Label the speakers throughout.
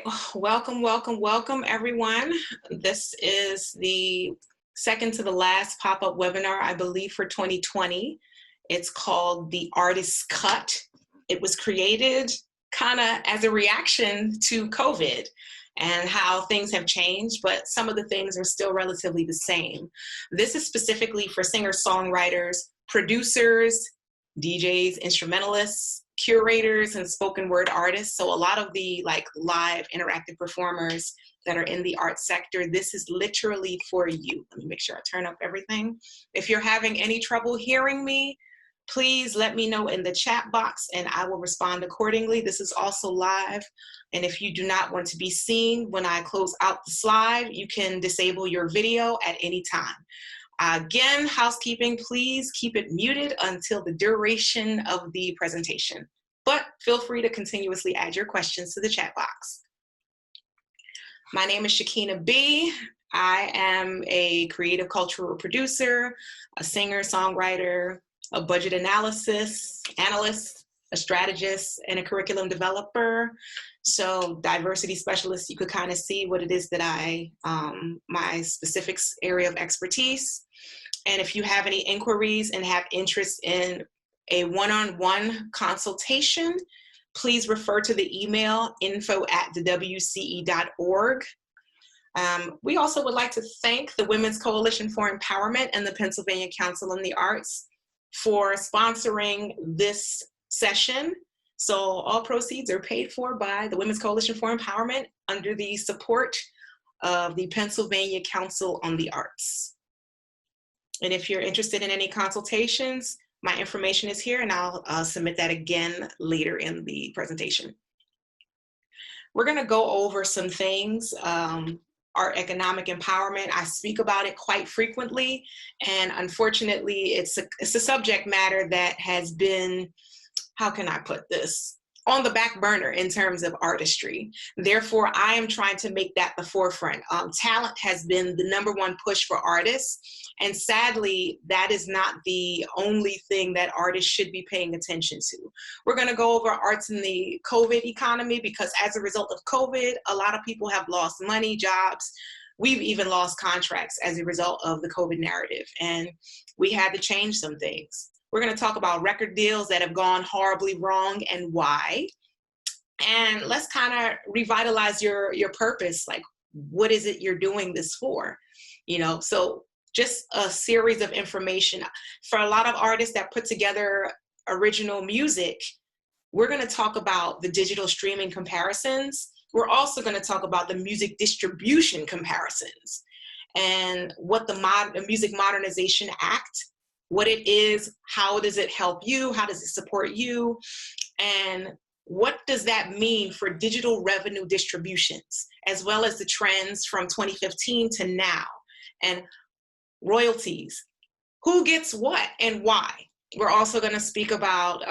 Speaker 1: right, welcome everyone. This is the second to the last pop-up webinar, I believe, for 2020. It's called The Artist's Cut. It was created kind of as a reaction to COVID and how things have changed, but some of the things are still relatively the same. This is specifically for singer-songwriters, producers, DJs, instrumentalists, curators, and spoken word artists. So a lot of the live interactive performers that are in the art sector, this is literally for you. Let me make sure I turn up everything. If you're having any trouble hearing me, please let me know in the chat box and I will respond accordingly. This is also live. And if you do not want to be seen when I close out the slide, you can disable your video at any time. Again, housekeeping, please keep it muted until the duration of the presentation, but feel free to continuously add your questions to the chat box. My name is Shekhinah B. I am a creative cultural producer, a singer, songwriter, a budget analyst, a strategist, and a curriculum developer. So diversity specialist, you could kind of see what it is that my specific area of expertise. And if you have any inquiries and have interest in a one-on-one consultation, please refer to the email info@thewce.org. We also would like to thank the Women's Coalition for Empowerment and the Pennsylvania Council on the Arts for sponsoring this session. So all proceeds are paid for by the Women's Coalition for Empowerment under the support of the Pennsylvania Council on the Arts. And if you're interested in any consultations, my information is here and I'll submit that again later in the presentation. We're gonna go over some things. Art economic empowerment, I speak about it quite frequently, and unfortunately it's a subject matter that has been, how can I put this, on the back burner in terms of artistry. Therefore, I am trying to make that the forefront. Talent has been the #1 push for artists, and sadly, that is not the only thing that artists should be paying attention to. We're gonna go over arts in the COVID economy because as a result of COVID, a lot of people have lost money, jobs. We've even lost contracts as a result of the COVID narrative, and we had to change some things. We're going to talk about record deals that have gone horribly wrong and why. And let's kind of revitalize your purpose. Like, what is it you're doing this for? You know, so just a series of information. For a lot of artists that put together original music, we're going to talk about the digital streaming comparisons. We're also going to talk about the music distribution comparisons and what the Music Modernization Act, what it is, how does it help you, how does it support you, and what does that mean for digital revenue distributions, as well as the trends from 2015 to now, and royalties, who gets what and why. We're also going to speak about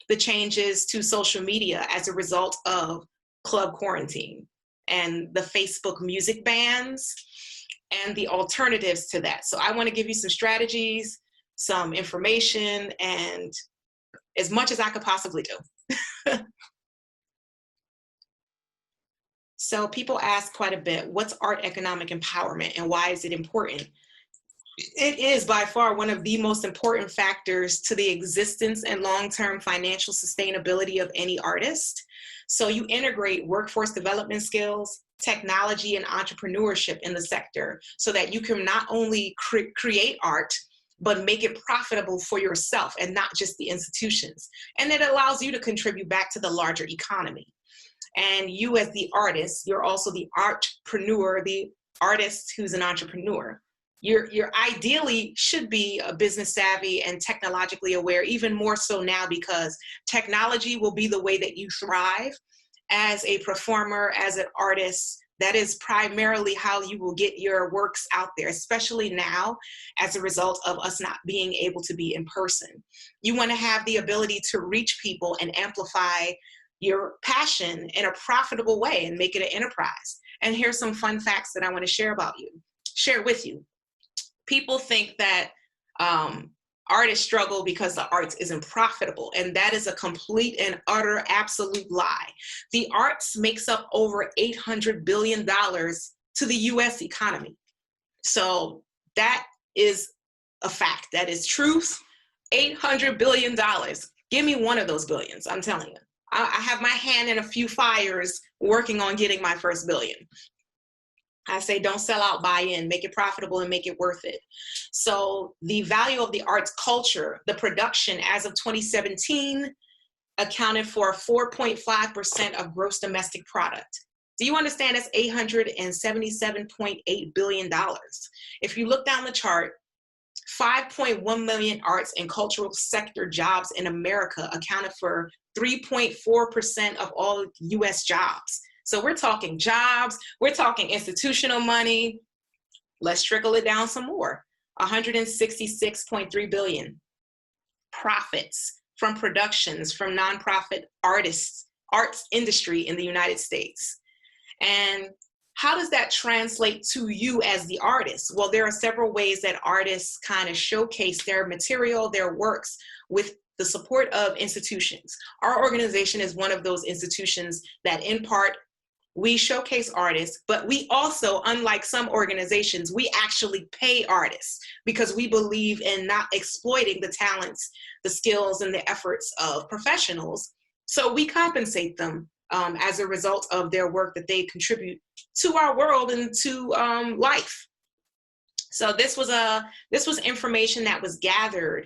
Speaker 1: the changes to social media as a result of club quarantine and the Facebook music bans and the alternatives to that. So I want to give you some strategies, some information, and as much as I could possibly do. So people ask quite a bit, what's art economic empowerment and why is it important? It is by far one of the most important factors to the existence and long-term financial sustainability of any artist. So you integrate workforce development skills, technology, and entrepreneurship in the sector so that you can not only create art, but make it profitable for yourself and not just the institutions. And it allows you to contribute back to the larger economy. And you as the artist, you're also the artpreneur, the artist who's an entrepreneur. You're ideally should be a business savvy and technologically aware, even more so now because technology will be the way that you thrive as a performer, as an artist. That is primarily how you will get your works out there, especially now as a result of us not being able to be in person. You want to have the ability to reach people and amplify your passion in a profitable way and make it an enterprise. And here's some fun facts that I want to share with you. People think that artists struggle because the arts isn't profitable. And that is a complete and utter absolute lie. The arts makes up over $800 billion to the US economy. So that is a fact. That is truth. $800 billion. Give me one of those billions, I'm telling you. I have my hand in a few fires working on getting my first billion. I say don't sell out, buy in, make it profitable and make it worth it. So the value of the arts culture, the production as of 2017 accounted for 4.5% of gross domestic product. Do you understand that's $877.8 billion? If you look down the chart, 5.1 million arts and cultural sector jobs in America accounted for 3.4% of all US jobs. So we're talking jobs, we're talking institutional money. Let's trickle it down some more. 166.3 billion profits from productions from nonprofit artists, arts industry in the United States. And how does that translate to you as the artist? Well, there are several ways that artists kind of showcase their material, their works, with the support of institutions. Our organization is one of those institutions that in part we showcase artists, but we also, unlike some organizations, we actually pay artists because we believe in not exploiting the talents, the skills, and the efforts of professionals. So we compensate them as a result of their work that they contribute to our world and to life. So this was information that was gathered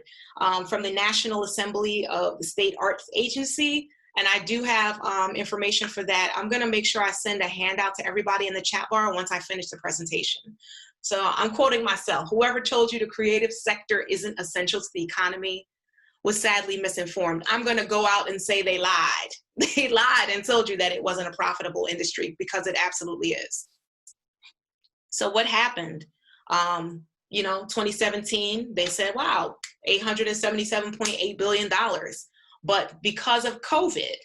Speaker 1: from the National Assembly of the State Arts Agency. And I do have information for that. I'm gonna make sure I send a handout to everybody in the chat bar once I finish the presentation. So I'm quoting myself. Whoever told you the creative sector isn't essential to the economy was sadly misinformed. I'm gonna go out and say they lied. They lied and told you that it wasn't a profitable industry, because it absolutely is. So what happened? 2017, they said, wow, $877.8 billion. But because of COVID,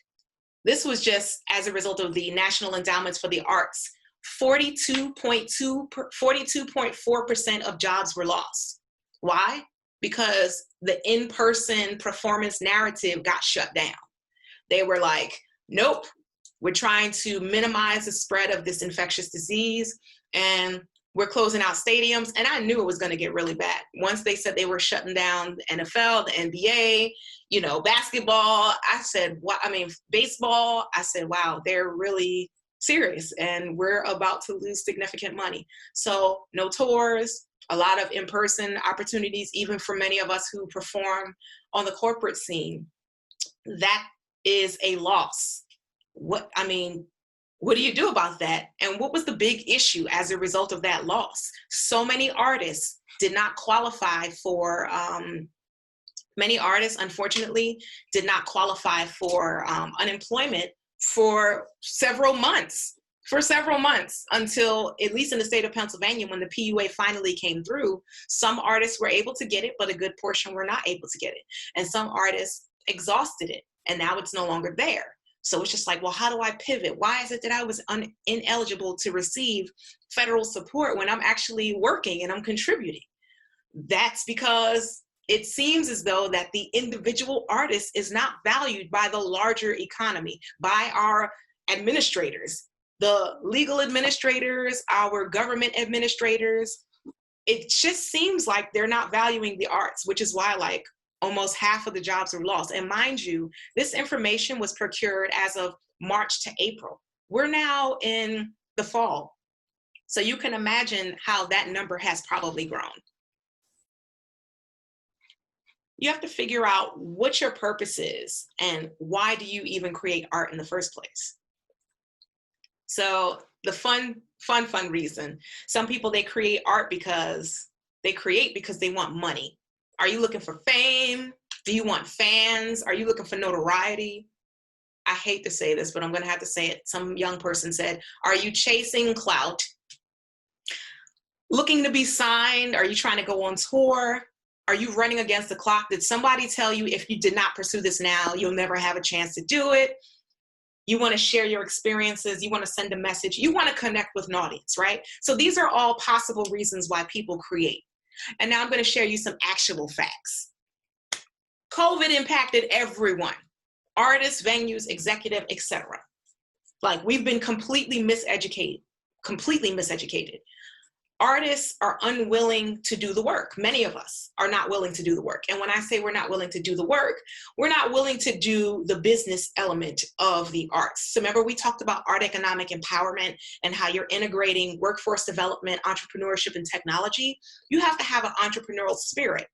Speaker 1: this was just as a result of the National Endowments for the Arts, 42.4% of jobs were lost. Why? Because the in-person performance narrative got shut down. They were like, nope, we're trying to minimize the spread of this infectious disease, and we're closing out stadiums. And I knew it was going to get really bad. Once they said they were shutting down the NFL, the NBA, basketball, I said, baseball, I said, wow, they're really serious and we're about to lose significant money. So no tours, a lot of in-person opportunities, even for many of us who perform on the corporate scene. That is a loss. What do you do about that? And what was the big issue as a result of that loss? So many artists did not qualify for, many artists, unfortunately, did not qualify for unemployment for several months, until, at least in the state of Pennsylvania, when the PUA finally came through. Some artists were able to get it, but a good portion were not able to get it. And some artists exhausted it, and now it's no longer there. So it's just like, well, how do I pivot? Why is it that I was ineligible to receive federal support when I'm actually working and I'm contributing? That's because it seems as though that the individual artist is not valued by the larger economy, by our administrators, the legal administrators, our government administrators. It just seems like they're not valuing the arts, which is why almost half of the jobs were lost. And mind you, this information was procured as of March to April. We're now in the fall. So you can imagine how that number has probably grown. You have to figure out what your purpose is and why do you even create art in the first place. So the fun reason. Some people, they create art because they want money. Are you looking for fame? Do you want fans? Are you looking for notoriety? I hate to say this, but I'm going to have to say it. Some young person said, are you chasing clout? Looking to be signed? Are you trying to go on tour? Are you running against the clock? Did somebody tell you if you did not pursue this now, you'll never have a chance to do it? You want to share your experiences. You want to send a message. You want to connect with an audience, right? So these are all possible reasons why people create. And now I'm going to share you some actual facts. COVID impacted everyone, artists, venues, executive, etc. Like, we've been completely miseducated. Artists are unwilling to do the work. Many of us are not willing to do the work. And when I say we're not willing to do the work, we're not willing to do the business element of the arts. So remember, we talked about art economic empowerment and how you're integrating workforce development, entrepreneurship, and technology. You have to have an entrepreneurial spirit.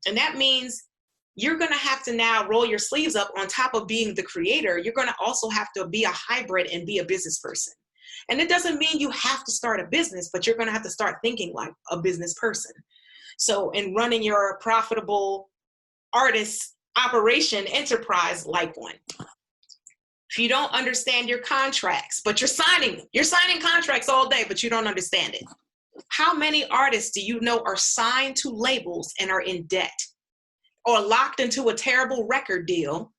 Speaker 1: And that means you're going to have to now roll your sleeves up. On top of being the creator, you're going to also have to be a hybrid and be a business person. And it doesn't mean you have to start a business, but you're going to have to start thinking like a business person. So in running your profitable artist operation enterprise like one, if you don't understand your contracts, but you're signing contracts all day, but you don't understand it. How many artists do you know are signed to labels and are in debt or locked into a terrible record deal?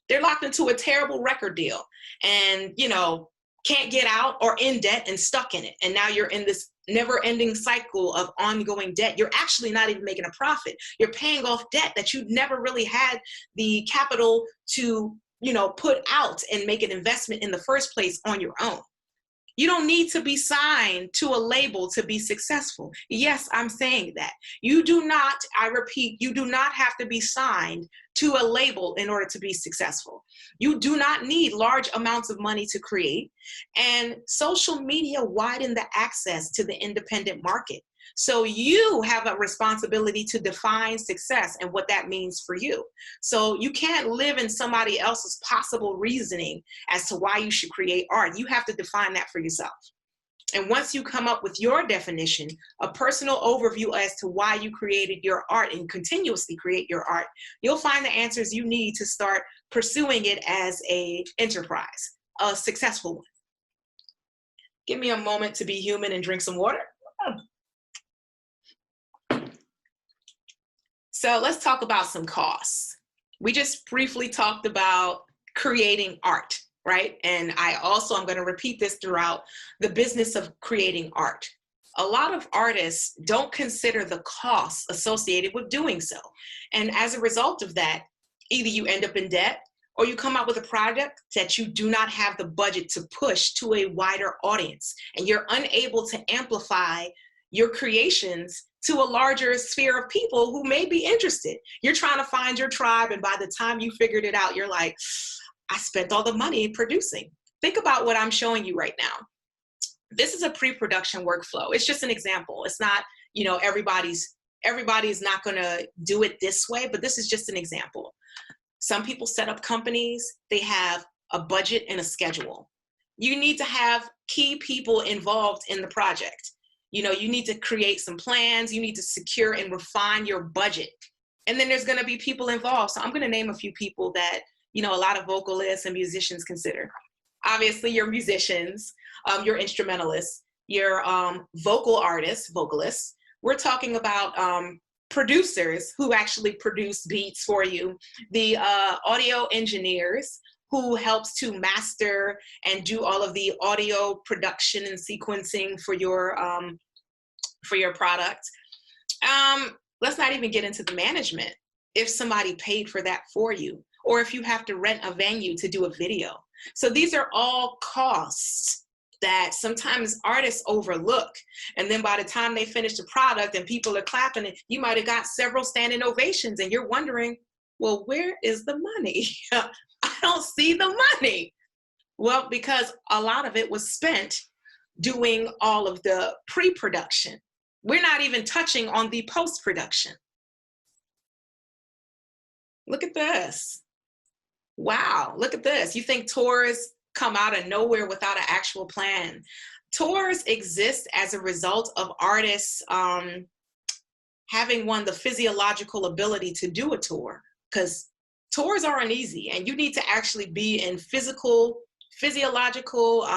Speaker 1: They're locked into a terrible record deal and, you know, can't get out or in debt and stuck in it. And now you're in this never-ending cycle of ongoing debt. You're actually not even making a profit. You're paying off debt that you never really had the capital to, you know, put out and make an investment in the first place on your own. You don't need to be signed to a label to be successful. Yes, I'm saying that. You do not, I repeat, you do not have to be signed to a label in order to be successful. You do not need large amounts of money to create. And social media widened the access to the independent market. So you have a responsibility to define success and what that means for you. So you can't live in somebody else's possible reasoning as to why you should create art. You have to define that for yourself. And once you come up with your definition, a personal overview as to why you created your art and continuously create your art, you'll find the answers you need to start pursuing it as an enterprise, a successful one. Give me a moment to be human and drink some water. So let's talk about some costs. We just briefly talked about creating art, right? And I'm going to repeat this throughout the business of creating art. A lot of artists don't consider the costs associated with doing so. And as a result of that, either you end up in debt or you come out with a product that you do not have the budget to push to a wider audience. And you're unable to amplify your creations to a larger sphere of people who may be interested. You're trying to find your tribe, and by the time you figured it out, you're like, I spent all the money producing. Think about what I'm showing you right now. This is a pre-production workflow. It's just an example. It's not, you know, everybody's not gonna do it this way, but this is just an example. Some people set up companies, they have a budget and a schedule. You need to have key people involved in the project. You know, you need to create some plans, you need to secure and refine your budget. And then there's gonna be people involved. So I'm gonna name a few people that, you know, a lot of vocalists and musicians consider. Obviously, your musicians, your instrumentalists, your vocal artists, vocalists. We're talking about producers who actually produce beats for you, the audio engineers who helps to master and do all of the audio production and sequencing for your product. Let's not even get into the management. If somebody paid for that for you, or if you have to rent a venue to do a video. So these are all costs that sometimes artists overlook. And then by the time they finish the product and people are clapping it, you might have got several standing ovations and you're wondering, well, where is the money? I don't see the money. Well, because a lot of it was spent doing all of the pre-production. We're not even touching on the post-production. Look at this. Wow, look at this. You think tours come out of nowhere without an actual plan? Tours exist as a result of artists having the physiological ability to do a tour, because tours aren't easy and you need to actually be in physiological,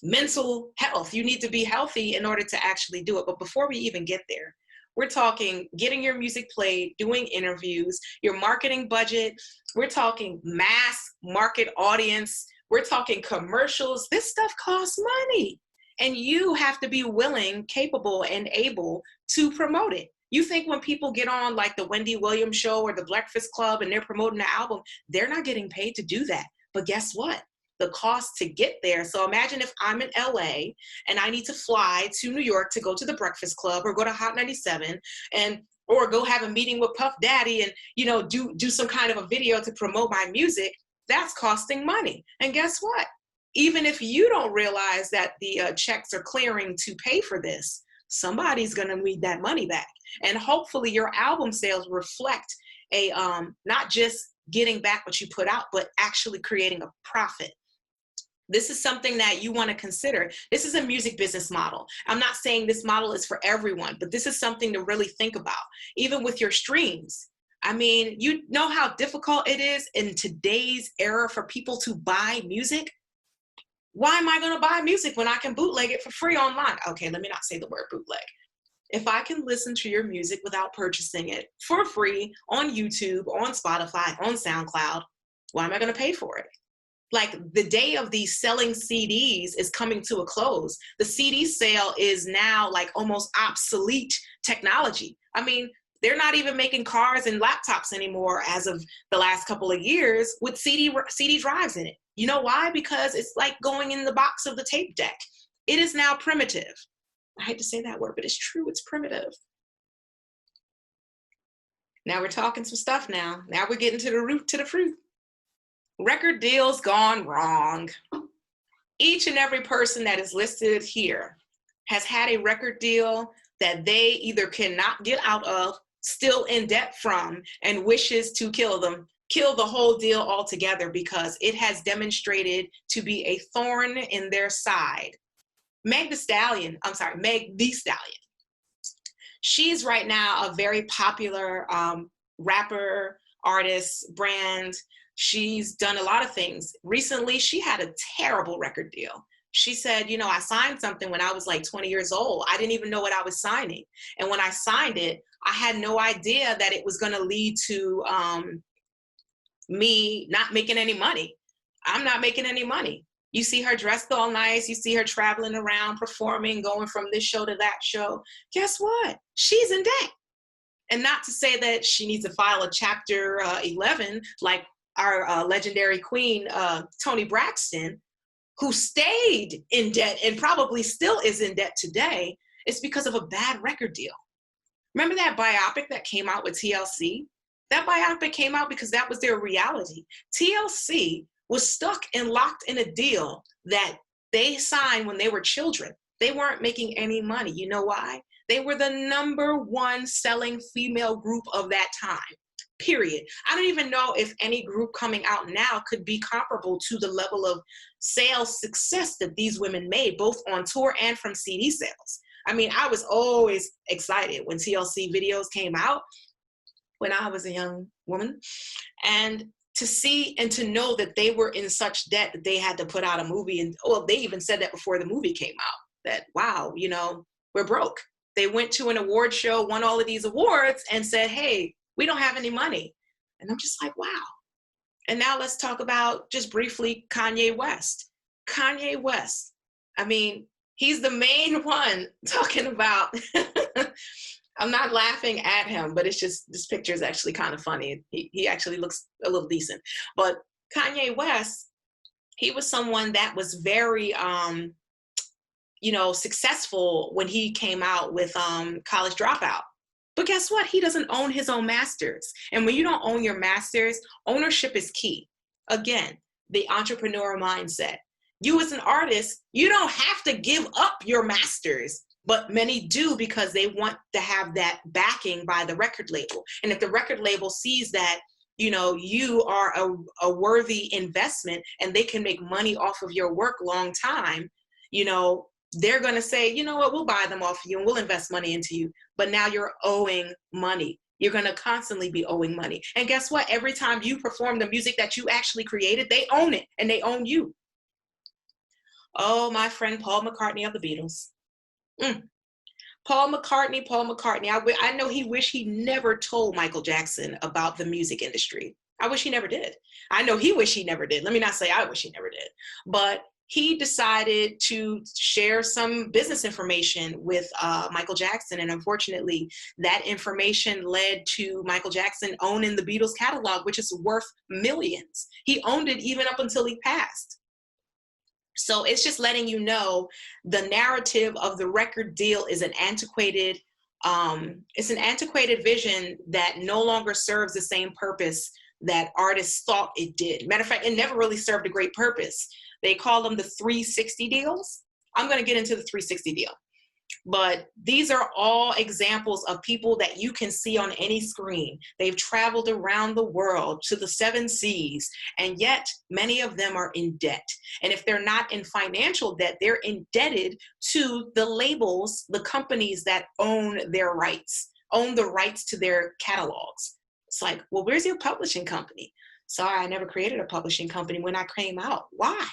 Speaker 1: mental health. You need to be healthy in order to actually do it. But before we even get there, we're talking getting your music played, doing interviews, your marketing budget. We're talking mass market audience. We're talking commercials. This stuff costs money. And you have to be willing, capable, and able to promote it. You think when people get on like the Wendy Williams show or the Breakfast Club and they're promoting the album, they're not getting paid to do that. But guess what? The cost to get there. So imagine if I'm in LA and I need to fly to New York to go to the Breakfast Club or go to Hot 97 or go have a meeting with Puff Daddy and, do some kind of a video to promote my music. That's costing money. And guess what? Even if you don't realize that the checks are clearing to pay for this, somebody's going to need that money back. And hopefully your album sales reflect a not just getting back what you put out, but actually creating a profit. This is something that you want to consider. This is a music business model. I'm not saying this model is for everyone, but this is something to really think about. Even with your streams. I mean, you know how difficult it is in today's era for people to buy music? Why am I going to buy music when I can bootleg it for free online? Okay, let me not say the word bootleg. If I can listen to your music without purchasing it for free on YouTube, on Spotify, on SoundCloud, why am I going to pay for it? Like the day of these selling CDs is coming to a close. The CD sale is now like almost obsolete technology. I mean, they're not even making cars and laptops anymore as of the last couple of years with CD drives in it. You know why? Because it's like going in the box of the tape deck. It is now primitive. I hate to say that word, but it's true. It's primitive. Now we're talking some stuff now. Now we're getting to the root to the fruit. Record deals gone wrong. Each and every person that is listed here has had a record deal that they either cannot get out of, still in debt from, and wishes to kill the whole deal altogether because it has demonstrated to be a thorn in their side. Meg the Stallion. She's right now a very popular rapper, artist, brand. She's done a lot of things. Recently, she had a terrible record deal. She said, I signed something when I was like 20 years old. I didn't even know what I was signing. And when I signed it, I had no idea that it was going to lead to me not making any money. I'm not making any money. You see her dressed all nice. You see her traveling around, performing, going from this show to that show. Guess what? She's in debt. And not to say that she needs to file a Chapter 11 like our legendary queen, Toni Braxton, who stayed in debt and probably still is in debt today. It's because of a bad record deal. Remember that biopic that came out with TLC? That biopic came out because that was their reality. TLC was stuck and locked in a deal that they signed when they were children. They weren't making any money. You know why? They were the #1 selling female group of that time. Period. I don't even know if any group coming out now could be comparable to the level of sales success that these women made, both on tour and from CD sales. I mean, I was always excited when TLC videos came out when I was a young woman. And to see and to know that they were in such debt that they had to put out a movie. And they even said that before the movie came out, that, wow, we're broke. They went to an award show, won all of these awards and said, hey, we don't have any money. And I'm just like, wow. And now let's talk about just briefly Kanye West. Kanye West. I mean, he's the main one talking about, I'm not laughing at him, but it's just, this picture is actually kind of funny. He actually looks a little decent. But Kanye West, he was someone that was very, successful when he came out with College Dropout. But guess what? He doesn't own his own masters. And when you don't own your masters, ownership is key. Again, the entrepreneur mindset. You as an artist, you don't have to give up your masters, but many do because they want to have that backing by the record label. And if the record label sees that, you are a worthy investment and they can make money off of your work long time, they're going to say, you know what, we'll buy them off you and we'll invest money into you. But now you're owing money. You're going to constantly be owing money. And guess what? Every time you perform the music that you actually created, they own it and they own you. Oh, my friend Paul McCartney of the Beatles. Paul McCartney. I know he wished he never told Michael Jackson about the music industry. I wish he never did. I know he wished he never did. Let me not say I wish he never did. But he decided to share some business information with Michael Jackson. And unfortunately, that information led to Michael Jackson owning the Beatles catalog, which is worth millions. He owned it even up until he passed. So it's just letting you know the narrative of the record deal is an antiquated, vision that no longer serves the same purpose that artists thought it did. Matter of fact, it never really served a great purpose. They call them the 360 deals. I'm going to get into the 360 deal. But these are all examples of people that you can see on any screen. They've traveled around the world to the 7 seas, and yet many of them are in debt. And if they're not in financial debt, they're indebted to the labels, the companies that own their rights, own the rights to their catalogs. It's like, well, where's your publishing company? Sorry, I never created a publishing company when I came out. Why?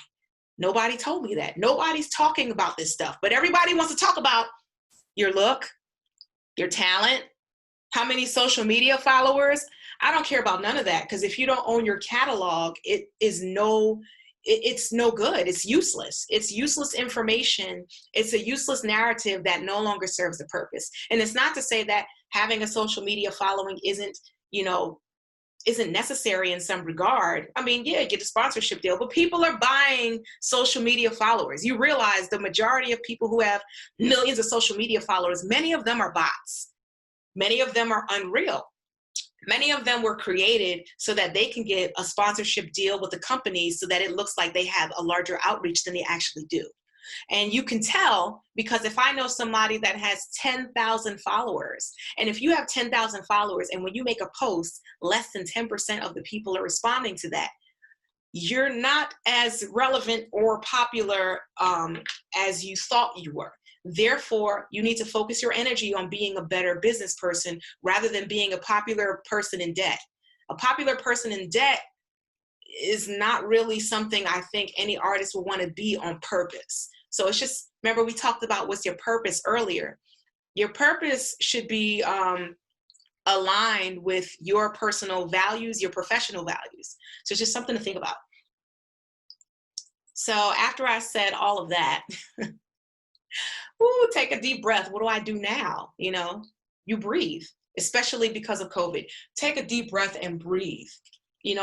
Speaker 1: Nobody told me that. Nobody's talking about this stuff, but everybody wants to talk about your look, your talent, how many social media followers. I don't care about none of that, because if you don't own your catalog, it's no good. It's useless. It's useless information. It's a useless narrative that no longer serves the purpose. And it's not to say that having a social media following isn't necessary in some regard. I mean, yeah, get a sponsorship deal, but people are buying social media followers. You realize the majority of people who have millions of social media followers, many of them are bots. Many of them are unreal. Many of them were created so that they can get a sponsorship deal with the companies so that it looks like they have a larger outreach than they actually do. And you can tell, because if I know somebody that has 10,000 followers, and if you have 10,000 followers, and when you make a post, less than 10% of the people are responding to that, you're not as relevant or popular as you thought you were. Therefore, you need to focus your energy on being a better business person rather than being a popular person in debt. A popular person in debt is not really something I think any artist would want to be on purpose. So it's just, remember we talked about what's your purpose earlier. Your purpose should be aligned with your personal values, your professional values. So it's just something to think about. So after I said all of that, take a deep breath. What do I do now? You breathe, especially because of COVID. Take a deep breath and breathe.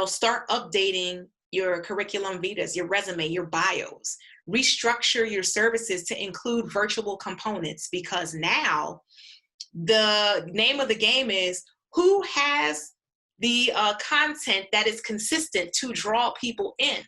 Speaker 1: Start updating your curriculum vitas, your resume, your bios. Restructure your services to include virtual components, because now the name of the game is who has the content that is consistent to draw people in.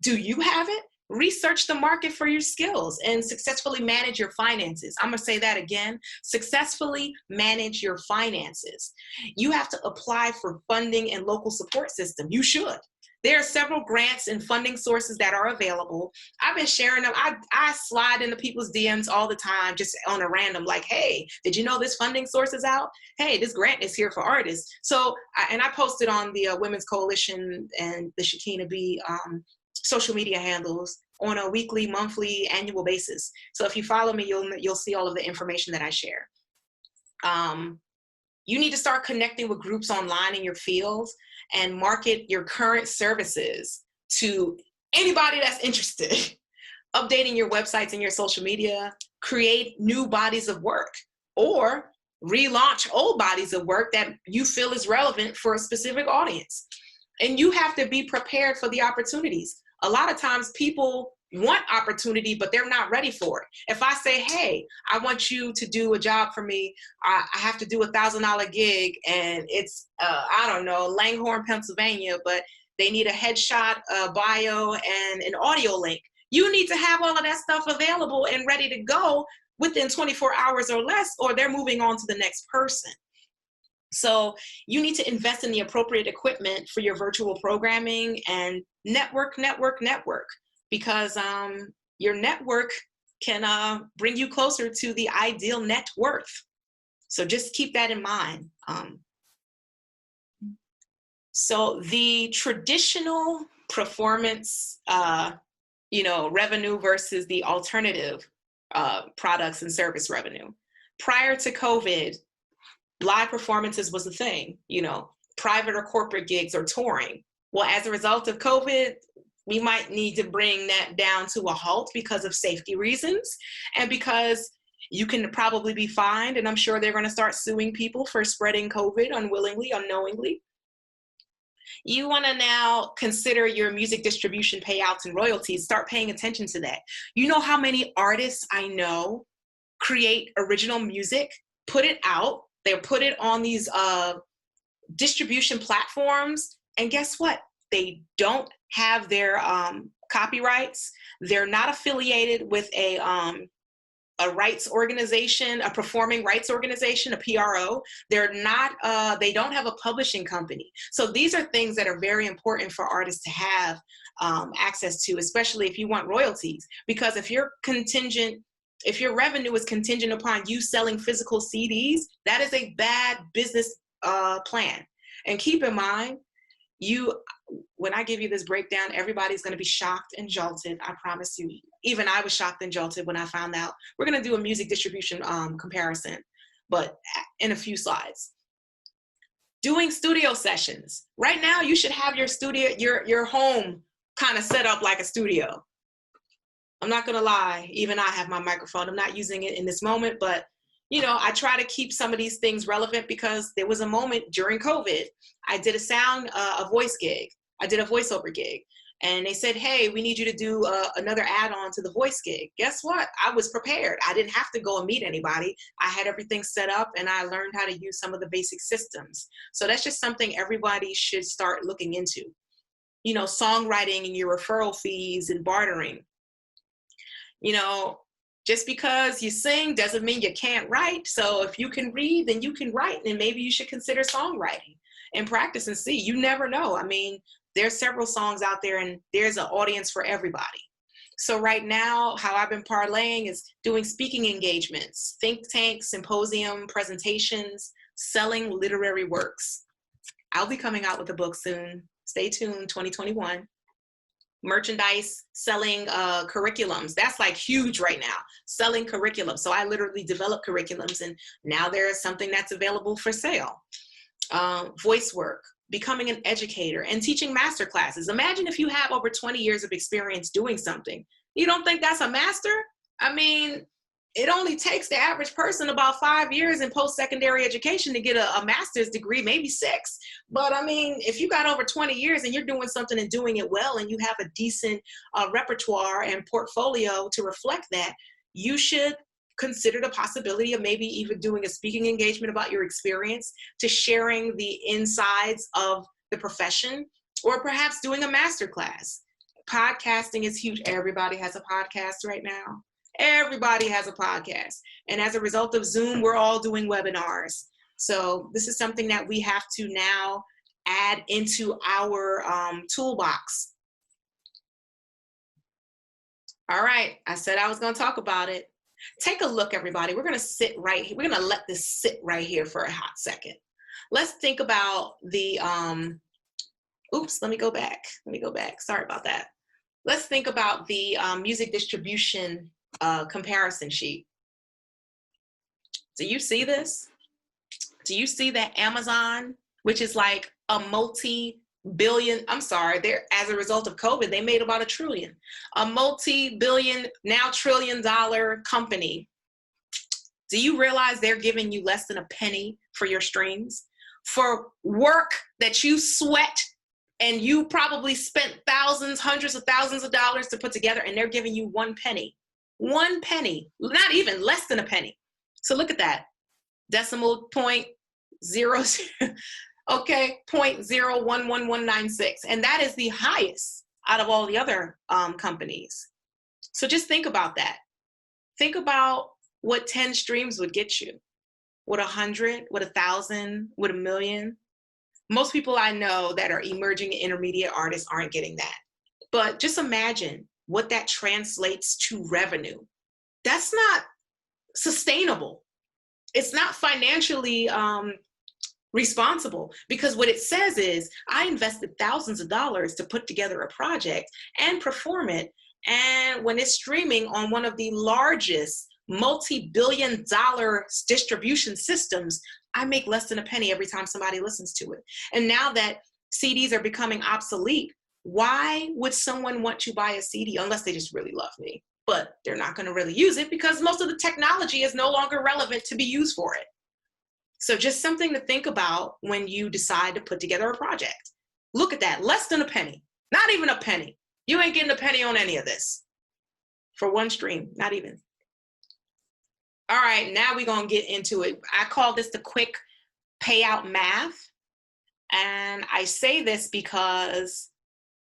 Speaker 1: Do you have it? Research the market for your skills and successfully manage your finances. I'm going to say that again. Successfully manage your finances. You have to apply for funding and local support system. You should. There are several grants and funding sources that are available. I've been sharing them. I slide into people's DMs all the time, just on a random, like, hey, did you know this funding source is out? Hey, this grant is here for artists. So, I posted on the Women's Coalition and the Shekhinah B social media handles on a weekly, monthly, annual basis. So if you follow me, you'll see all of the information that I share. You need to start connecting with groups online in your field and market your current services to anybody that's interested. Updating your websites and your social media, create new bodies of work, or relaunch old bodies of work that you feel is relevant for a specific audience. And you have to be prepared for the opportunities. A lot of times people want opportunity, but they're not ready for it. If I say, hey, I want you to do a job for me, I have to do $1,000 gig, and it's, Langhorne, Pennsylvania, but they need a headshot, a bio, and an audio link. You need to have all of that stuff available and ready to go within 24 hours or less, or they're moving on to the next person. So you need to invest in the appropriate equipment for your virtual programming and network, because your network can bring you closer to the ideal net worth. So just keep that in mind. So the traditional performance, revenue versus the alternative products and service revenue. Prior to COVID, live performances was a thing, private or corporate gigs or touring. Well, as a result of COVID, we might need to bring that down to a halt because of safety reasons and because you can probably be fined, and I'm sure they're going to start suing people for spreading COVID unwillingly, unknowingly. You want to now consider your music distribution payouts and royalties. Start paying attention to that. You know how many artists I know create original music, put it out, they put it on these distribution platforms, and guess what? They don't have their copyrights. They're not affiliated with a rights organization, a performing rights organization, a PRO. They're not, they don't have a publishing company. So these are things that are very important for artists to have access to, especially if you want royalties. Because if your revenue is contingent upon you selling physical CDs, that is a bad business plan. And keep in mind, when I give you this breakdown, everybody's going to be shocked and jolted. I promise you. Even I was shocked and jolted when I found out. We're going to do a music distribution comparison, but in a few slides. Doing studio sessions. Right now, you should have your studio, your home kind of set up like a studio. I'm not going to lie. Even I have my microphone. I'm not using it in this moment, but you know, I try to keep some of these things relevant because there was a moment during COVID, I did a voice gig. I did a voiceover gig. And they said, hey, we need you to do another add-on to the voice gig. Guess what? I was prepared. I didn't have to go and meet anybody. I had everything set up and I learned how to use some of the basic systems. So that's just something everybody should start looking into. You know, songwriting and your referral fees and bartering. You know, just because you sing doesn't mean you can't write. So if you can read, then you can write, and maybe you should consider songwriting and practice and see. You never know. I mean, there's several songs out there and there's an audience for everybody. So right now, how I've been parlaying is doing speaking engagements, think tanks, symposium, presentations, selling literary works. I'll be coming out with a book soon. Stay tuned, 2021. Merchandise, selling curriculums. That's like huge right now, selling curriculums. So I literally develop curriculums and now there's something that's available for sale. Voice work, becoming an educator and teaching master classes. Imagine if you have over 20 years of experience doing something. You don't think that's a master? I mean, it only takes the average person about 5 years in post-secondary education to get a master's degree, maybe 6. But I mean, if you got over 20 years and you're doing something and doing it well and you have a decent repertoire and portfolio to reflect that, you should consider the possibility of maybe even doing a speaking engagement about your experience, to sharing the insides of the profession, or perhaps doing a master class. Podcasting is huge. Everybody has a podcast right now. Everybody has a podcast. And as a result of Zoom, we're all doing webinars. So this is something that we have to now add into our toolbox. All right, I said I was going to talk about it. Take a look, everybody. We're going to sit right here. We're going to let this sit right here for a hot second. Let's think about the, oops, let me go back. Sorry about that. Let's think about the music distribution comparison sheet. Do you see this? Do you see that Amazon, which is like a multi-billion, I'm sorry, as a result of COVID, they made about $1 trillion. A multi-billion, now $1 trillion company. Do you realize they're giving you less than a penny for your streams? For work that you sweat and you probably spent thousands, hundreds of thousands of dollars to put together, and they're giving you 1 penny. 1 penny, not even, less than a penny. So look at that. Decimal point 0, okay, 0.011196. And that is the highest out of all the other companies. So just think about that. Think about what 10 streams would get you. What 100, what 1,000, what 1,000,000. Most people I know that are emerging intermediate artists aren't getting that. But just imagine what that translates to revenue. That's not sustainable. It's not financially responsible, because what it says is, I invested thousands of dollars to put together a project and perform it. And when it's streaming on one of the largest multi-billion-dollar distribution systems, I make less than a penny every time somebody listens to it. And now that CDs are becoming obsolete, Why would someone want to buy a CD unless they just really love me? But they're not going to really use it because most of the technology is no longer relevant to be used for it. So just something to think about when you decide to put together a project. Look at that, less than a penny, not even a penny. You ain't getting a penny on any of this for one stream, not even. All right, now we're gonna get into it. I call this the quick payout math. And I say this because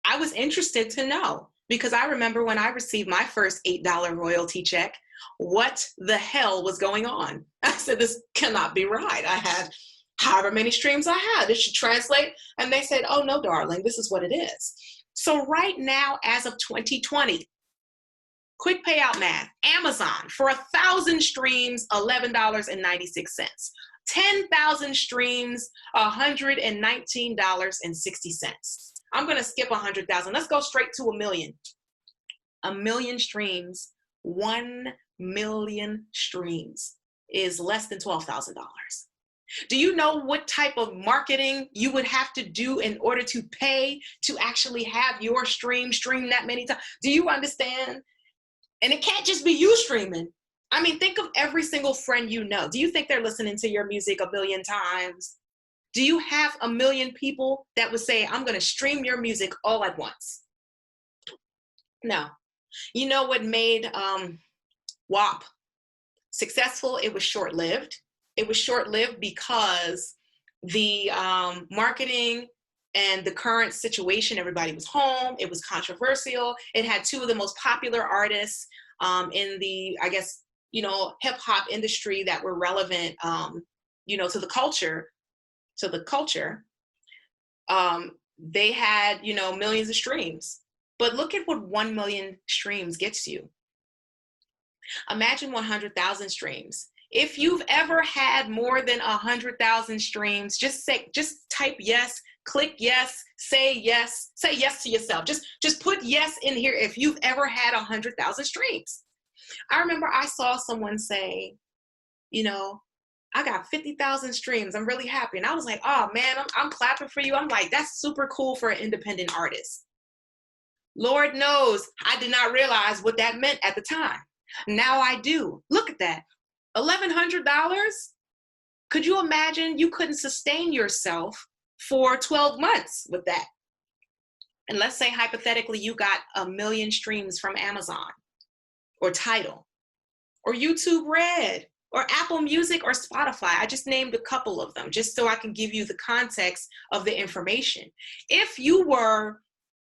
Speaker 1: I was interested to know, because I remember when I received my first $8 royalty check, what the hell was going on? I said, this cannot be right. I had however many streams I had. This should translate. And they said, oh no, darling, this is what it is. So right now, as of 2020, quick payout math, Amazon for 1,000 streams, $11.96. 10,000 streams, $119.60. I'm going to skip 100,000. Let's go straight to a million. A million streams, 1 million streams is less than $12,000. Do you know what type of marketing you would have to do in order to pay to actually have your stream that many times? Do you understand? And it can't just be you streaming. I mean, think of every single friend you know. Do you think they're listening to your music a million times? Do you have a million people that would say, I'm going to stream your music all at once? No. You know what made WAP successful? It was short-lived. It was short-lived because the marketing and the current situation, everybody was home. It was controversial. It had two of the most popular artists in the, I guess, hip hop industry that were relevant, to the culture. They had, millions of streams. But look at what 1 million streams gets you. Imagine 100,000 streams. If you've ever had more than 100,000 streams, just type yes, click yes, say yes to yourself. Just put yes in here if you've ever had 100,000 streams. I remember I saw someone say, I got 50,000 streams. I'm really happy. And I was like, oh man, I'm clapping for you. I'm like, that's super cool for an independent artist. Lord knows I did not realize what that meant at the time. Now I do. Look at that. $1,100? Could you imagine you couldn't sustain yourself for 12 months with that? And let's say hypothetically you got 1 million streams from Amazon or Tidal or YouTube Red or Apple Music or Spotify. I just named a couple of them just so I can give you the context of the information. If you were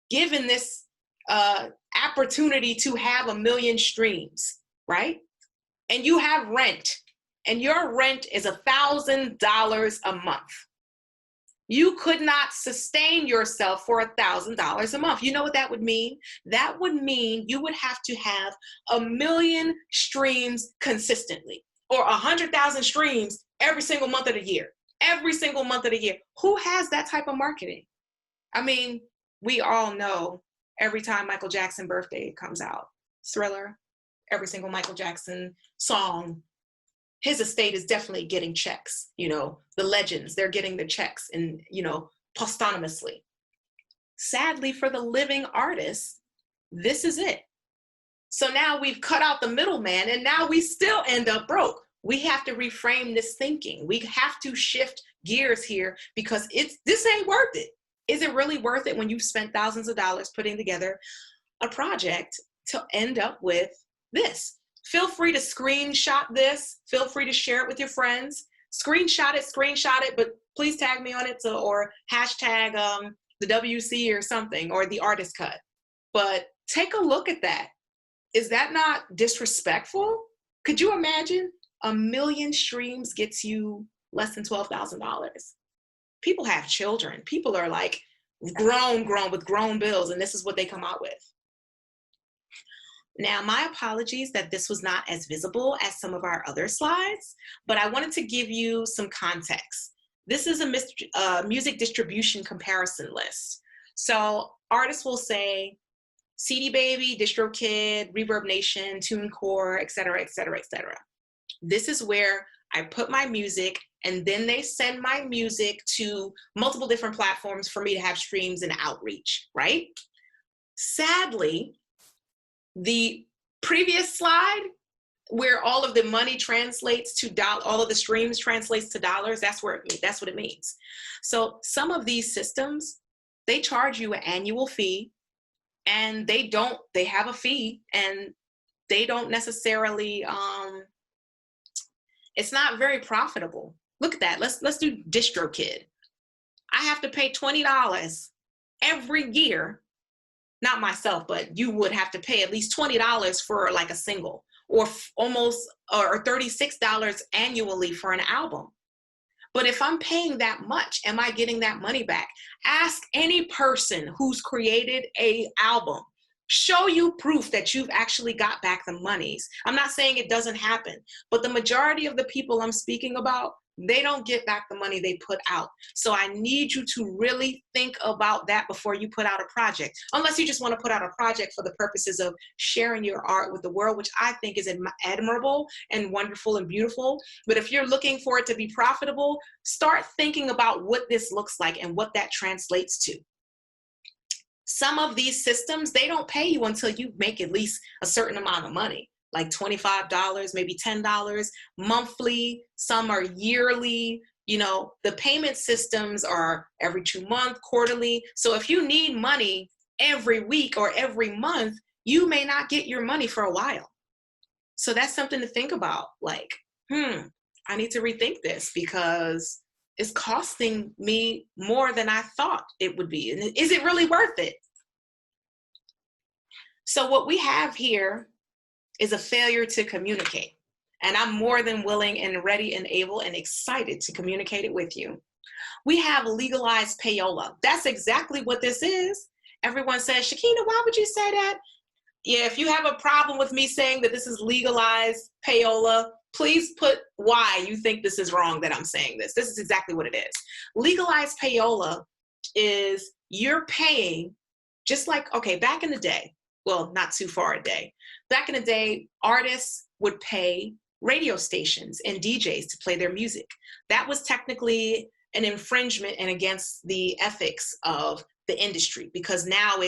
Speaker 1: given this opportunity to have 1 million streams, right? And you have rent, and your rent is $1,000 a month. You could not sustain yourself for $1,000 a month. You know what that would mean? That would mean you would have to have 1 million streams consistently, or 100,000 streams every single month of the year. Every single month of the year. Who has that type of marketing? I mean, we all know every time Michael Jackson birthday comes out, Thriller, every single Michael Jackson song, his estate is definitely getting checks. The legends, they're getting the checks and, posthumously. Sadly for the living artists, this is it. So now we've cut out the middleman and now we still end up broke. We have to reframe this thinking. We have to shift gears here because this ain't worth it. Is it really worth it when you've spent thousands of dollars putting together a project to end up with this? Feel free to screenshot this. Feel free to share it with your friends. Screenshot it, but please tag me on it or hashtag the WC or something, or the artist cut. But take a look at that. Is that not disrespectful? Could you imagine 1 million streams gets you less than $12,000? People have children. People are like grown with grown bills, and this is what they come out with. Now, my apologies that this was not as visible as some of our other slides, but I wanted to give you some context. This is a music distribution comparison list. So artists will say CD Baby, DistroKid, Reverb Nation, TuneCore, et cetera, et cetera, et cetera. This is where I put my music And then they send my music to multiple different platforms for me to have streams and outreach, right? Sadly, the previous slide, where all of the money translates to all of the streams translates to dollars, that's what it means. So some of these systems, they charge you an annual fee, and they have a fee, and they don't necessarily, it's not very profitable. Look at that. Let's do DistroKid. I have to pay $20 every year. Not myself, but you would have to pay at least $20 for like a single, or or $36 annually for an album. But if I'm paying that much, am I getting that money back? Ask any person who's created an album. Show you proof that you've actually got back the monies. I'm not saying it doesn't happen, but the majority of the people I'm speaking about, they don't get back the money they put out. So I need you to really think about that before you put out a project. Unless you just want to put out a project for the purposes of sharing your art with the world, which I think is admirable and wonderful and beautiful. But if you're looking for it to be profitable, start thinking about what this looks like and what that translates to. Some of these systems, they don't pay you until you make at least a certain amount of money, like $25, maybe $10 monthly. Some are yearly. You know, the payment systems are every 2 months, quarterly. So if you need money every week or every month, you may not get your money for a while. So that's something to think about. Like, I need to rethink this because it's costing me more than I thought it would be. And is it really worth it? So what we have here is a failure to communicate. And I'm more than willing and ready and able and excited to communicate it with you. We have legalized payola. That's exactly what this is. Everyone says, Shekhinah, why would you say that? Yeah, if you have a problem with me saying that this is legalized payola, please put why you think this is wrong that I'm saying this. This is exactly what it is. Legalized payola is you're paying, just like, okay, back in the day, well, not too far a day. Back in the day, artists would pay radio stations and DJs to play their music. That was technically an infringement and against the ethics of the industry, because now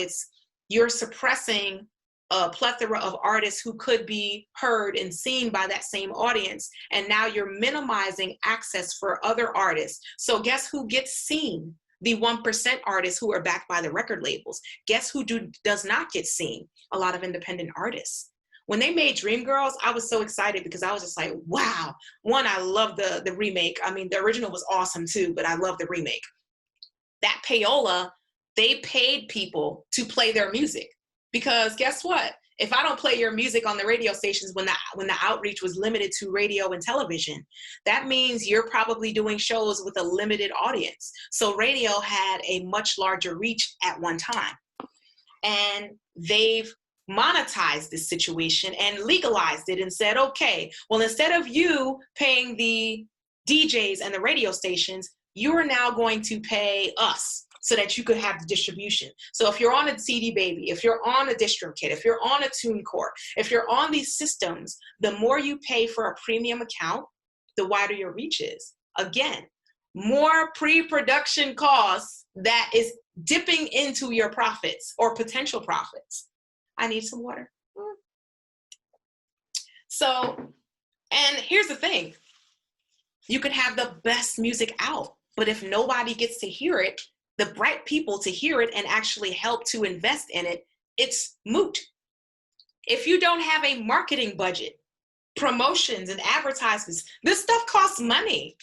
Speaker 1: you're suppressing a plethora of artists who could be heard and seen by that same audience. And now you're minimizing access for other artists. So guess who gets seen? The 1% artists who are backed by the record labels. Guess who does not get seen? A lot of independent artists. When they made Dreamgirls, I was so excited because I was just like, wow. One, I love the remake. I mean, the original was awesome too, but I love the remake. That payola, they paid people to play their music. Because guess what? If I don't play your music on the radio stations when the outreach was limited to radio and television, that means you're probably doing shows with a limited audience. So radio had a much larger reach at one time. And they've monetized this situation and legalized it and said, okay, well, instead of you paying the DJs and the radio stations, you're now going to pay us so that you could have the distribution. So if you're on a CD Baby, if you're on a DistroKid, if you're on a TuneCore, if you're on these systems, the more you pay for a premium account, the wider your reach is. Again, more pre-production costs that is dipping into your profits or potential profits. I need some water. So, and here's the thing. You could have the best music out, but if nobody gets to hear it, the right people to hear it and actually help to invest in it, it's moot. If you don't have a marketing budget, promotions and advertisements, this stuff costs money.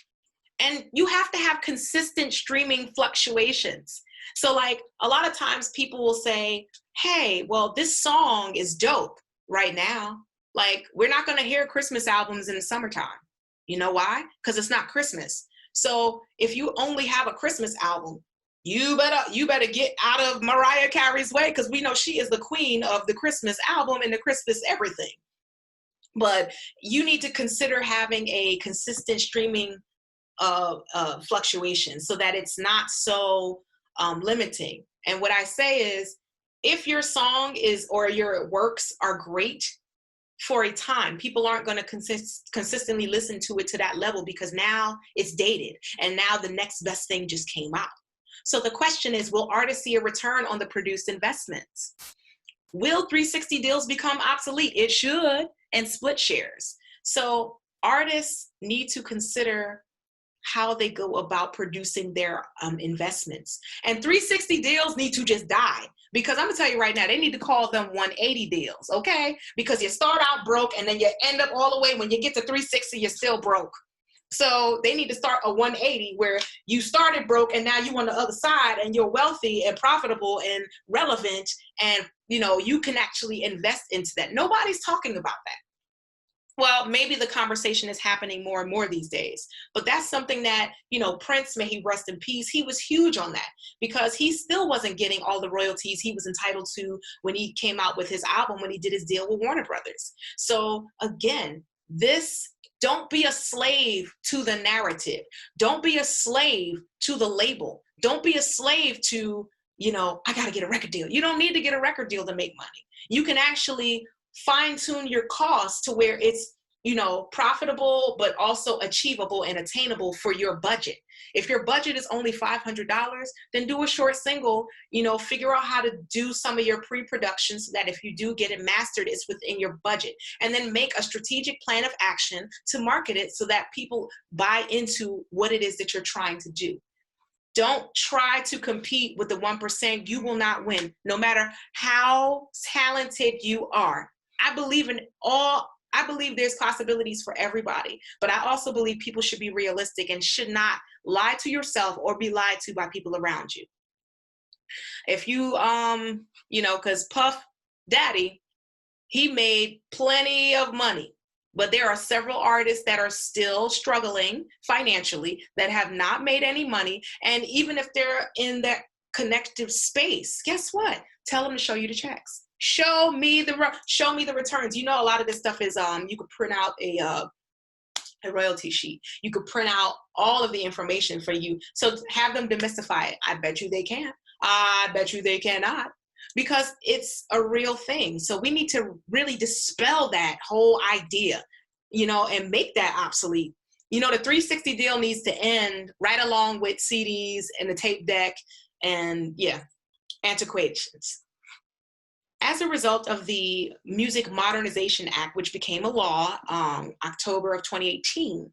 Speaker 1: And you have to have consistent streaming fluctuations. So like a lot of times people will say, hey, well, this song is dope right now. Like, we're not gonna hear Christmas albums in the summertime. You know why? Because it's not Christmas. So if you only have a Christmas album, you better get out of Mariah Carey's way, because we know she is the queen of the Christmas album and the Christmas everything. But you need to consider having a consistent streaming fluctuation so that it's not so limiting. And what I say is, if your song or your works are great, for a time. People aren't going to consistently listen to it to that level because now it's dated and now the next best thing just came out. So the question is, will artists see a return on the produced investments? Will 360 deals become obsolete? It should, and split shares. So artists need to consider how they go about producing their investments. And 360 deals need to just die, because I'm gonna tell you right now, they need to call them 180 deals, okay? Because you start out broke and then you end up all the way, when you get to 360, you're still broke. So they need to start a 180 where you started broke and now you on the other side and you're wealthy and profitable and relevant, and you can actually invest into that. Nobody's talking about that. Well, maybe the conversation is happening more and more these days, but that's something that, Prince, may he rest in peace, he was huge on that, because he still wasn't getting all the royalties he was entitled to when he came out with his album, when he did his deal with Warner Brothers. So again, don't be a slave to the narrative. Don't be a slave to the label. Don't be a slave to, I got to get a record deal. You don't need to get a record deal to make money. You can actually fine tune your costs to where it's, profitable, but also achievable and attainable for your budget. If your budget is only $500, then do a short single, figure out how to do some of your pre-production so that if you do get it mastered, it's within your budget. And then make a strategic plan of action to market it so that people buy into what it is that you're trying to do. Don't try to compete with the 1%. You will not win, no matter how talented you are. I believe there's possibilities for everybody, but I also believe people should be realistic and should not lie to yourself or be lied to by people around you. If you, because Puff Daddy, he made plenty of money, but there are several artists that are still struggling financially that have not made any money. And even if they're in that connective space, guess what? Tell them to show you the checks. Show me the returns. A lot of this stuff is you could print out a royalty sheet. You could print out all of the information for you. So have them demystify it. I bet you they can. I bet you they cannot, because it's a real thing. So we need to really dispel that whole idea, and make that obsolete. The 360 deal needs to end right along with CDs and the tape deck and antiquations. As a result of the Music Modernization Act, which became a law October of 2018,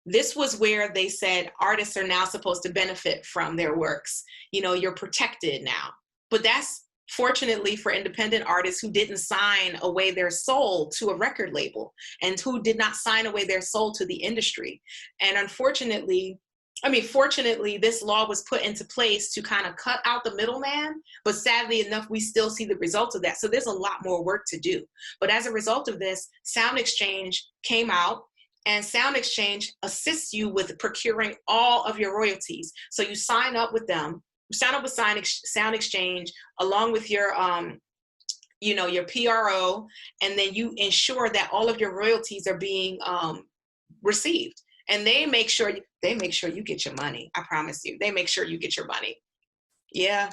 Speaker 1: this was where they said artists are now supposed to benefit from their works. You're protected now. But that's fortunately for independent artists who didn't sign away their soul to a record label and who did not sign away their soul to the industry. And fortunately, this law was put into place to kind of cut out the middleman, but sadly enough, we still see the results of that. So there's a lot more work to do. But as a result of this, Sound Exchange came out, and Sound Exchange assists you with procuring all of your royalties. So you sign up with them, sign up with Sound Exchange along with your, your PRO, and then you ensure that all of your royalties are being received. And they make sure you get your money. I promise you, they make sure you get your money. Yeah,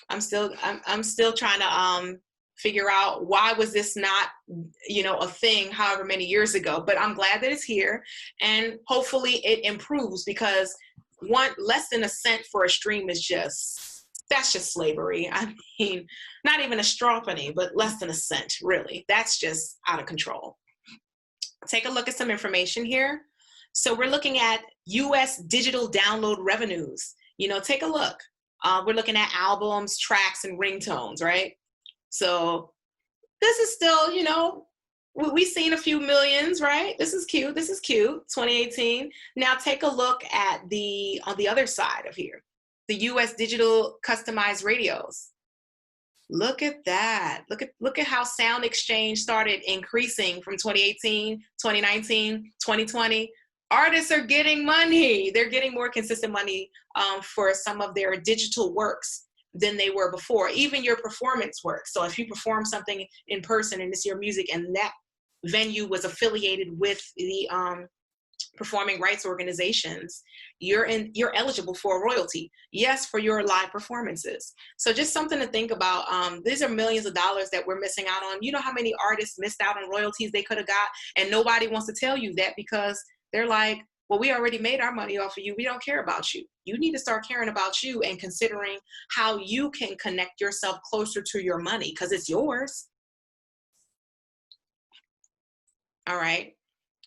Speaker 1: I'm still trying to figure out why was this not, a thing however many years ago. But I'm glad that it's here, and hopefully it improves, because less than a cent for a stream is that's just slavery. I mean, not even a straw penny, but less than a cent, really. That's just out of control. Take a look at some information here. So we're looking at U.S. digital download revenues. Take a look. We're looking at albums, tracks, and ringtones, right? So this is still, we've seen a few millions, right? This is cute. 2018. Now take a look at on the other side of here, the U.S. digital customized radios. Look at that. Look at how Sound Exchange started increasing from 2018, 2019, 2020. Artists are getting money. They're getting more consistent money for some of their digital works than they were before, even your performance work. So if you perform something in person and it's your music and that venue was affiliated with the performing rights organizations, you're eligible for a royalty. Yes, for your live performances. So just something to think about. These are millions of dollars that we're missing out on. You know how many artists missed out on royalties they could have got, and nobody wants to tell you that because they're like, well, we already made our money off of you. We don't care about you. You need to start caring about you and considering how you can connect yourself closer to your money because it's yours. All right.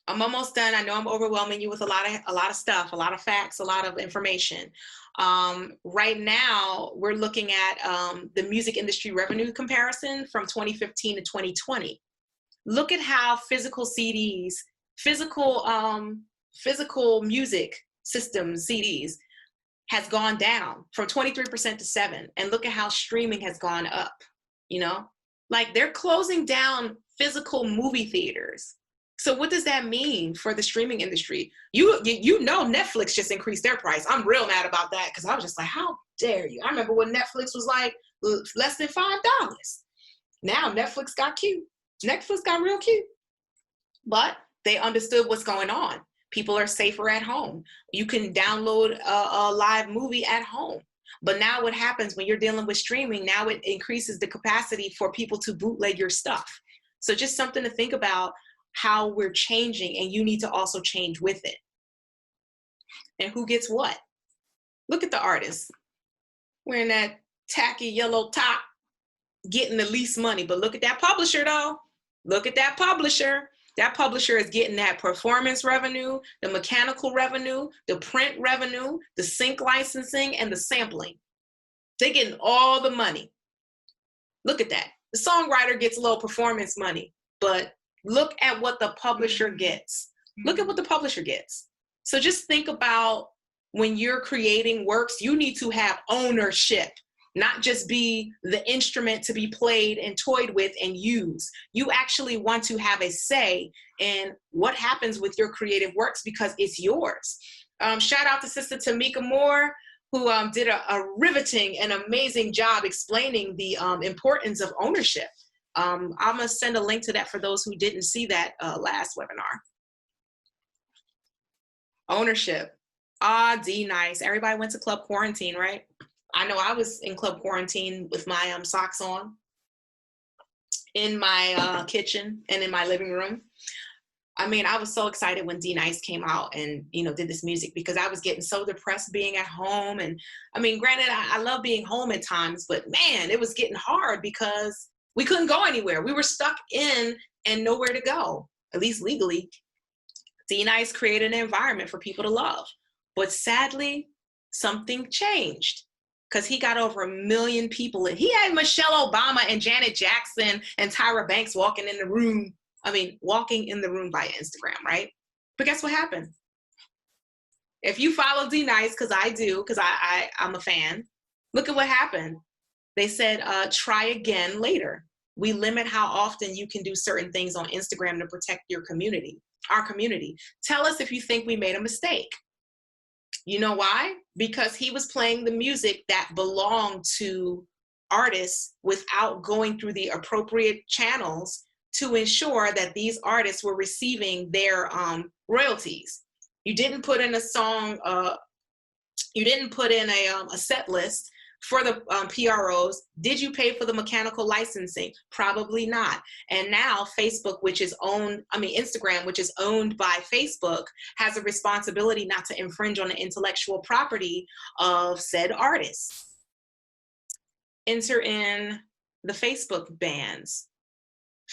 Speaker 1: I'm almost done. I know I'm overwhelming you with a lot of stuff, a lot of facts, a lot of information. Right now, we're looking at the music industry revenue comparison from 2015 to 2020. Look at how physical CDs, physical music systems, CDs, has gone down from 23% to 7%. And look at how streaming has gone up, you know? Like they're closing down physical movie theaters. So what does that mean for the streaming industry? You know Netflix just increased their price. I'm real mad about that because I was just like, how dare you? I remember when Netflix was like less than $5. Now Netflix got cute. Netflix got real cute. But they understood what's going on. People are safer at home. You can download a live movie at home. But now what happens when you're dealing with streaming, now it increases the capacity for people to bootleg your stuff. So just something to think about how we're changing, and you need to also change with it. And who gets what? Look at the artists wearing that tacky yellow top, getting the least money. But look at that publisher though. Look at that publisher. That publisher is getting that performance revenue, the mechanical revenue, the print revenue, the sync licensing, and the sampling. They're getting all the money. Look at that. The songwriter gets a little performance money, but look at what the publisher gets. Look at what the publisher gets. So just think about when you're creating works, you need to have ownership, not just be the instrument to be played and toyed with and used. You actually want to have a say in what happens with your creative works because it's yours. Shout out to Sister Tamika Moore, who did a riveting and amazing job explaining the importance of ownership. I'm gonna send a link to that for those who didn't see that last webinar. Ownership. Nice. Everybody went to Club Quarantine, right? I know I was in Club Quarantine with my socks on in my kitchen and in my living room. I mean, I was so excited when D-Nice came out and, you know, did this music because I was getting so depressed being at home. And I mean, granted, I love being home at times, but man, it was getting hard because we couldn't go anywhere. We were stuck in and nowhere to go, at least legally. D-Nice created an environment for people to love. But sadly, something changed because he got over 1 million people. He had Michelle Obama and Janet Jackson and Tyra Banks walking in the room. I mean, walking in the room via Instagram, right? But guess what happened? If you follow D-Nice, because I do, because I'm a fan, look at what happened. They said, try again later. We limit how often you can do certain things on Instagram to protect your community, our community. Tell us if you think we made a mistake. You know why? Because he was playing the music that belonged to artists without going through the appropriate channels to ensure that these artists were receiving their royalties. You didn't put in a song, you didn't put in a set list for the PROs. Did you pay for the mechanical licensing? Probably not. And now Facebook, which is owned, Instagram, which is owned by Facebook, has a responsibility not to infringe on the intellectual property of said artists. Enter in the Facebook bans.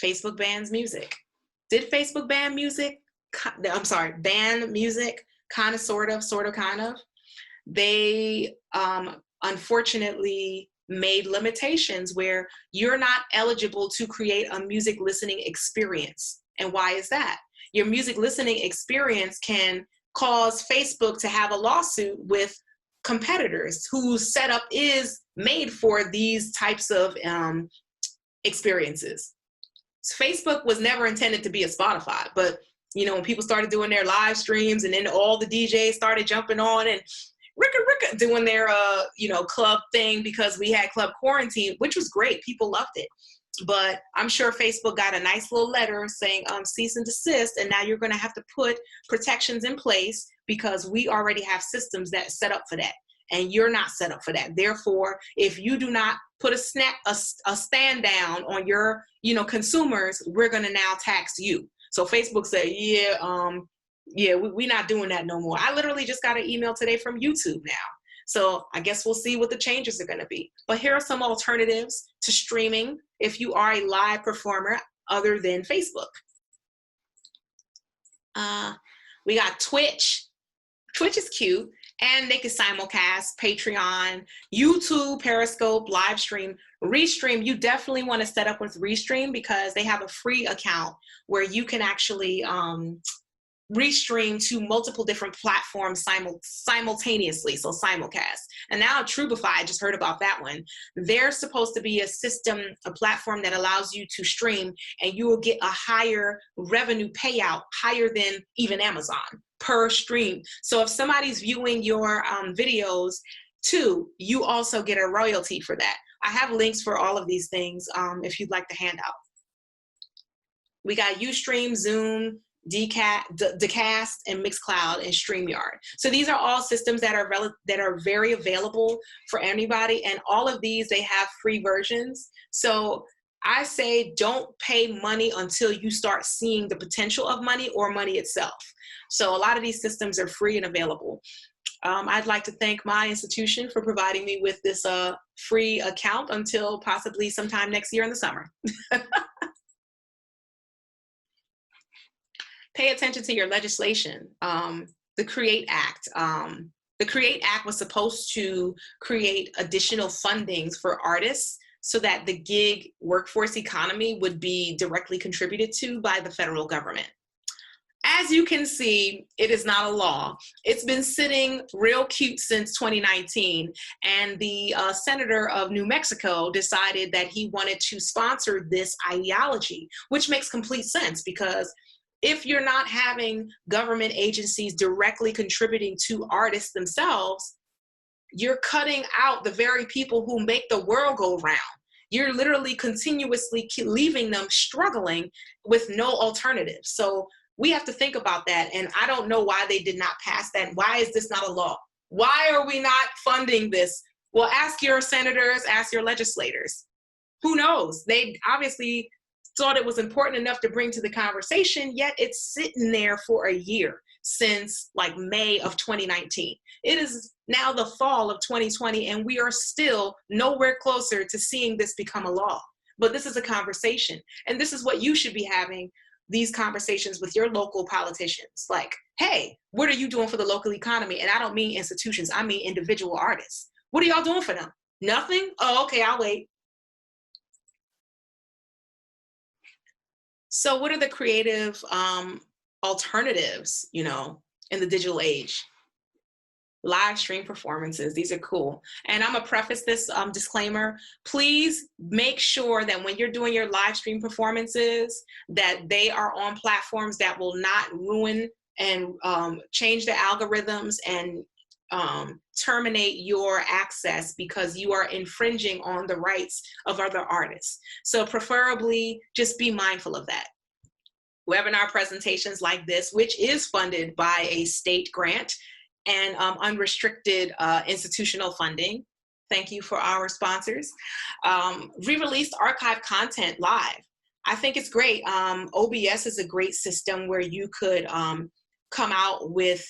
Speaker 1: Facebook bans music. Did Facebook ban music? Ban music, kind of, sort of, kind of. They unfortunately made limitations where you're not eligible to create a music listening experience. And why is that? Your music listening experience can cause Facebook to have a lawsuit with competitors whose setup is made for these types of experiences. Facebook was never intended to be a Spotify, but you know, when people started doing their live streams and then all the DJs started jumping on and Ricka doing their club thing because we had Club Quarantine, which was great. People loved it. But I'm sure Facebook got a nice little letter saying cease and desist, and now you're going to have to put protections in place because we already have systems that set up for that, and you're not set up for that. Therefore, if you do not put a stand down on your consumers, we're going to now tax you. So Facebook said, we're not doing that no more. I literally just got an email today from YouTube now. So I guess we'll see what the changes are going to be. But here are some alternatives to streaming if you are a live performer other than Facebook. We got Twitch. Twitch is cute, and they can simulcast, Patreon, YouTube, Periscope, live stream, Restream. You definitely want to set up with Restream because they have a free account where you can actually Restream to multiple different platforms simultaneously, so simulcast. And now Trubify, I just heard about that one. They're supposed to be a system, a platform that allows you to stream, and you will get a higher revenue payout, higher than even Amazon per stream. So if somebody's viewing your videos too, you also get a royalty for that. I have links for all of these things if you'd like the handout. We got Ustream, Zoom, Dcast, and Mixcloud, and StreamYard. So these are all systems that are very available for anybody, and all of these, they have free versions. So I say don't pay money until you start seeing the potential of money or money itself. So a lot of these systems are free and available. I'd like to thank my institution for providing me with this free account until possibly sometime next year in the summer. Pay attention to your legislation. The CREATE Act. The CREATE Act was supposed to create additional fundings for artists so that the gig workforce economy would be directly contributed to by the federal government. As you can see, it is not a law. It's been sitting real cute since 2019, and the senator of New Mexico decided that he wanted to sponsor this ideology, which makes complete sense because if you're not having government agencies directly contributing to artists themselves, you're cutting out the very people who make the world go round. You're literally continuously leaving them struggling with no alternative. So we have to think about that. And I don't know why they did not pass that. Why is this not a law? Why are we not funding this? Well, ask your senators, ask your legislators. Who knows? They obviously thought it was important enough to bring to the conversation, yet it's sitting there for a year since like May of 2019. It is now the fall of 2020, and we are still nowhere closer to seeing this become a law. But this is a conversation, and this is what you should be having, these conversations with your local politicians. Like, hey, what are you doing for the local economy? And I don't mean institutions, I mean individual artists. What are y'all doing for them? Nothing? Oh, okay, I'll wait. So what are the creative alternatives, in the digital age? Live stream performances, these are cool. And I'm gonna preface this disclaimer. Please make sure that when you're doing your live stream performances, that they are on platforms that will not ruin and change the algorithms and terminate your access because you are infringing on the rights of other artists. So preferably just be mindful of that. Webinar presentations like this, which is funded by a state grant and unrestricted institutional funding. Thank you for our sponsors. Re-released archive content live. I think it's great. OBS is a great system where you could come out with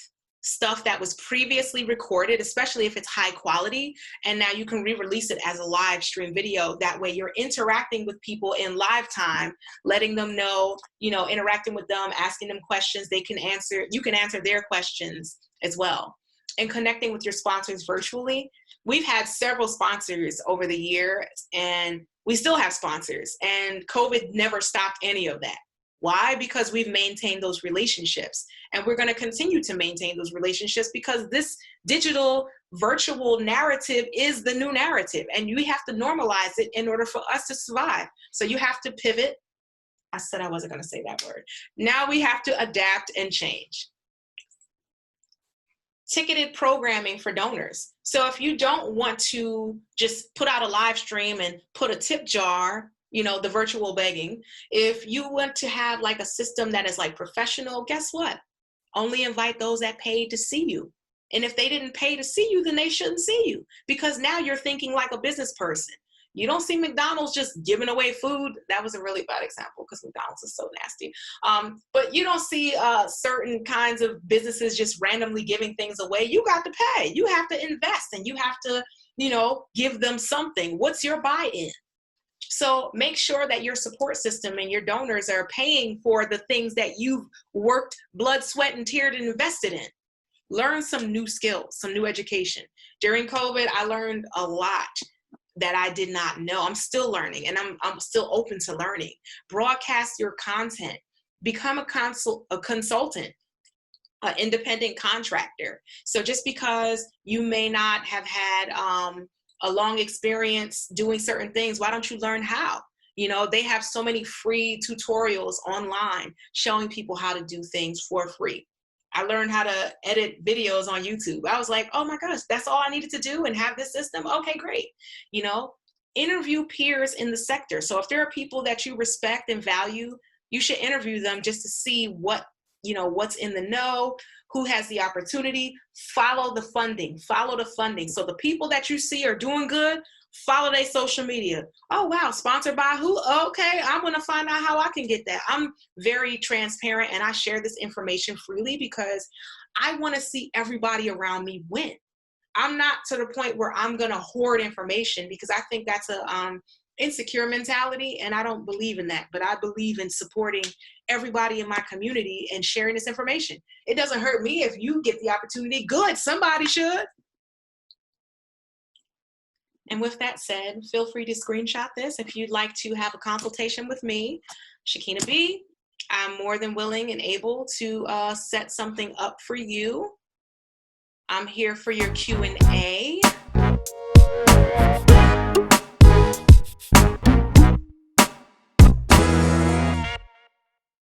Speaker 1: stuff that was previously recorded, especially if it's high quality, and now you can re-release it as a live stream video. That way you're interacting with people in live time, letting them know, interacting with them, asking them questions they can answer. You can answer their questions as well. And connecting with your sponsors virtually. We've had several sponsors over the years, and we still have sponsors, and COVID never stopped any of that. Why? Because we've maintained those relationships, and we're going to continue to maintain those relationships because this digital virtual narrative is the new narrative, and you have to normalize it in order for us to survive. So you have to pivot. I said I wasn't going to say that word. Now we have to adapt and change. Ticketed programming for donors. So if you don't want to just put out a live stream and put a tip jar, the virtual begging. If you want to have like a system that is like professional, guess what? Only invite those that paid to see you. And if they didn't pay to see you, then they shouldn't see you, because now you're thinking like a business person. You don't see McDonald's just giving away food. That was a really bad example because McDonald's is so nasty. But you don't see certain kinds of businesses just randomly giving things away. You got to pay. You have to invest, and you have to, give them something. What's your buy-in? So make sure that your support system and your donors are paying for the things that you've worked blood, sweat, and tears and invested in. Learn some new skills, some new education. During COVID, I learned a lot that I did not know. I'm still learning, and I'm still open to learning. Broadcast your content. Become a consultant, an independent contractor. So just because you may not have had a long experience doing certain things, why don't you learn how? They have so many free tutorials online showing people how to do things for free. I learned how to edit videos on YouTube. I was like, oh my gosh, that's all I needed to do and have this system? Okay, great. Interview peers in the sector. So if there are people that you respect and value, you should interview them just to see what's in the know, who has the opportunity. Follow the funding. So the people that you see are doing good, follow their social media. Oh, wow, sponsored by who? Okay, I'm going to find out how I can get that. I'm very transparent, and I share this information freely because I want to see everybody around me win. I'm not to the point where I'm going to hoard information, because I think that's a insecure mentality, and I don't believe in that. But I believe in supporting everybody in my community and sharing this information. It doesn't hurt me if you get the opportunity. Good, somebody should. And with that said, feel free to screenshot this if you'd like to have a consultation with me, Shekhinah B. I'm more than willing and able to set something up for you. I'm here for your Q&A.